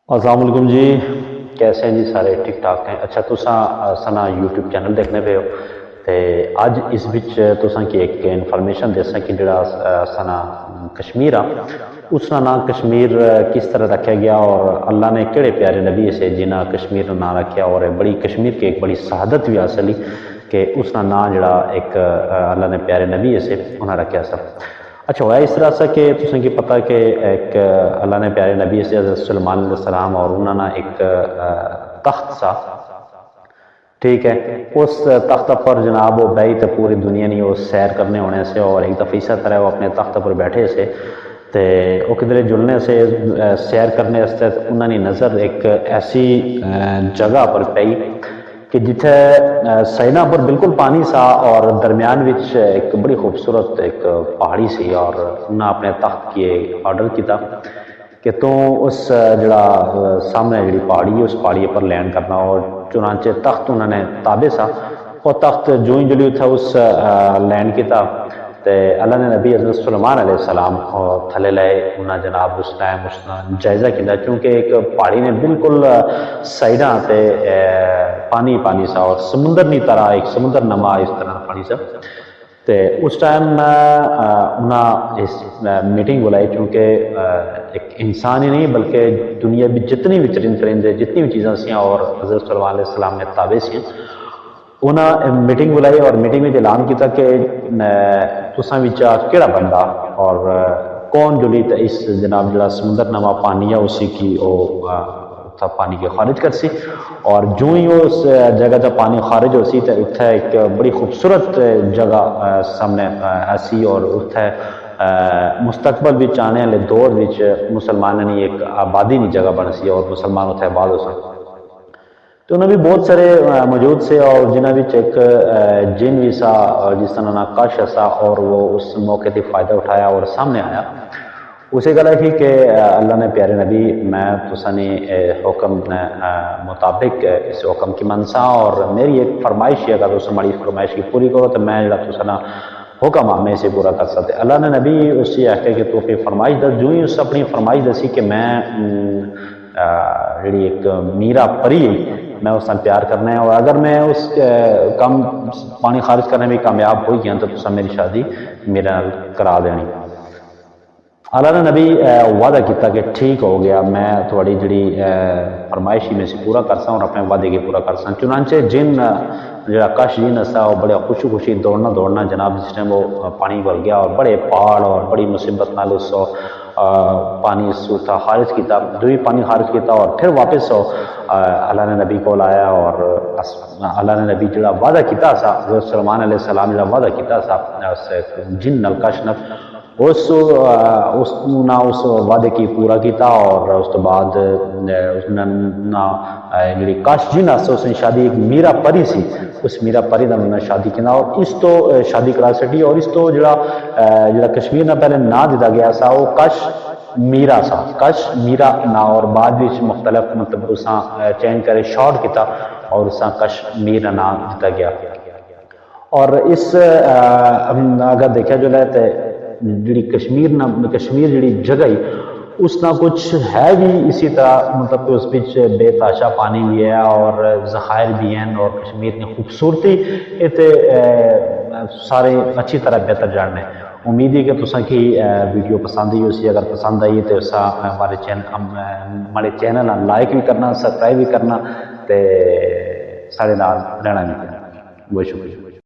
السلام علیکم جی، کیسے ہیں جی؟ سارے ٹھیک ٹھاک ہیں؟ اچھا تساں سنا یوٹیوب چینل دیکھنے پہ ہو تے اج اس بچ تساں کی ایک انفارمیشن دیساں کہ جڑا سنا کشمیر آ اس کا نام کشمیر کس طرح رکھا گیا اور اللہ نے کہڑے پیارے نبی سے جنہاں کشمیر نام رکھا اور بڑی کشمیر کی ایک بڑی شہادت بھی حاصل کہ اس کا نام جڑا ایک اللہ نے پیارے نبی سے انہاں رکھا سا۔ اچھا ہوا اس طرح سے کہ تسیں کی پتہ کہ ایک اللہ نے پیارے نبی سے حضرت سلیمان علیہ السلام اور انہوں نے ایک تخت سا، ٹھیک ہے، اس تخت پر جناب وہ بیت پوری دنیا نہیں وہ سیر کرنے ہونے سے اور ایک دفعہ اسی طرح وہ اپنے تخت پر بیٹھے سے تے وہ کدھر جلنے سے سیر کرنے سے انہوں نے نظر ایک ایسی جگہ پر پئی کہ جتھے سائنا پر بالکل پانی سا اور درمیان وچ ایک بڑی خوبصورت ایک پہاڑی سی، اور انہوں اپنے تخت کی آرڈر کیتا کہ تو اس جڑا سامنے جڑی پہاڑی ہے اس پہاڑی پر لینڈ کرنا، اور چنانچہ تخت انہوں نے تابع سا اور تخت جو ہی جڑی تھا اس لینڈ کیتا تے اللہ نے نبی حضرت سلیمان علیہ السلام تھلے لائے انہاں جناب اس ٹائم اس جائزہ کیتا، کیونکہ ایک پہاڑی نے بالکل سائڈاں تے پانی پانی سا اور سمندر نہیں طرح ایک سمندر نما اس طرح پانی سا تے اس ٹائم انہاں اس میٹنگ بلائی، چونکہ ایک انسان ہی نہیں بلکہ دنیا بھی جتنی بھی چرند پرندے جتنی بھی چیزاں سیاں اور حضرت سلیمان علیہ السلام نے تابع سیاں، انہاں میٹنگ بلائی اور میٹنگ میں اعلان کیتا کہ تساں وچا کیڑا بندہ اور کون جلی اس جناب جڑا سمندر نما پانی ہے اسی کی تھا پانی کے خارج کر سی، اور جو ہی اس جگہ تا پانی خارج ہو سی تو اتھا ایک بڑی خوبصورت جگہ سامنے ایسی، اور اتھا مستقبل بھی آنے والے دور وچ مسلمانوں نے ایک آبادی نہیں جگہ بن سی اور مسلمان اتھا آباد ہو سن۔ تو انہوں بھی بہت سارے موجود سے اور جنہوں بھی ایک جن بھی سا جس طرح نا کش سا، اور وہ اس موقع سے فائدہ اٹھایا اور سامنے آیا۔ اسی گل ہے کہ اللہ نے پیارے نبی میں تسانی حکم مطابق اس حکم کی منسا، اور میری ایک فرمائش ہے اگر تم ہماری فرمائش کی پوری کرو تو میں جڑا تسنا حکم ہمیں سے پورا کر سکتے۔ اللہ نے نبی اس یہ ہے کہ تو پھر فرمائش دس، جو ہی اس اپنی فرمائش دسی کہ میں جڑی ایک میرا پری میں اس سے پیار کرنا ہے، اور اگر میں اس کام پانی خارج کرنے میں کامیاب ہوئی گیا تو تسا میری شادی میرے نال کرا دینی۔ اللہ نے نبی وعدہ کیتا کہ ٹھیک ہو گیا، میں تھوڑی جڑی فرمائشی میں سے پورا کرساں اور اپنے وعدے کے پورا کرساں۔ چنانچہ جن جڑا کش جن سا وہ بڑے خوشی خوشی دوڑنا جناب جس ٹائم وہ پانی بھر گیا اور بڑے پہاڑ اور بڑی مصیبت نال اس پانی سوتا خارج کیتا، دوئی پانی خارج کیتا اور پھر واپس اللہ نے نبی کو لایا، اور اللہ نے نبی جڑا وعدہ کیتا سا حضرت سلیمان علیہ السلام جڑا وعدہ کیتا سا اس جن نال کش نال اس وعدے کی پورا کیتا، اور اس تو بعد اس نے کش جن اس نے شادی ایک میرا پری سی اس میرا پری نال نے شادی کینا، اور اس تو شادی کرا سٹی، اور اس تو جڑا کشمیر نہ پہلے نا دیتا گیا سا وہ کش میرا سا، کش میرا نا، اور بعد بھی مختلف مطلب اساں چینج کرے شارٹ کیتا اور اساں کش میرا نا دیتا گیا۔ اور اس اگر دیکھا جو ہے جڑی کشمیر جڑی جگہ ہی اس نہ کچھ ہے بھی اسی طرح، مطلب کہ اس بچ بے تاشا پانی بھی ہے اور ذخائر بھی ہیں، اور کشمیر کی خوبصورتی اتنے سارے اچھی طرح بہتر جاننے۔ امید ہے کہ تساں کی ویڈیو پسند ہی اسی، اگر پسند آئی تو ہمارے چینل لائک بھی کرنا، سبسکرائب بھی کرنا تے سارے نال رہنا بھی کرنا۔ بہت شکریہ۔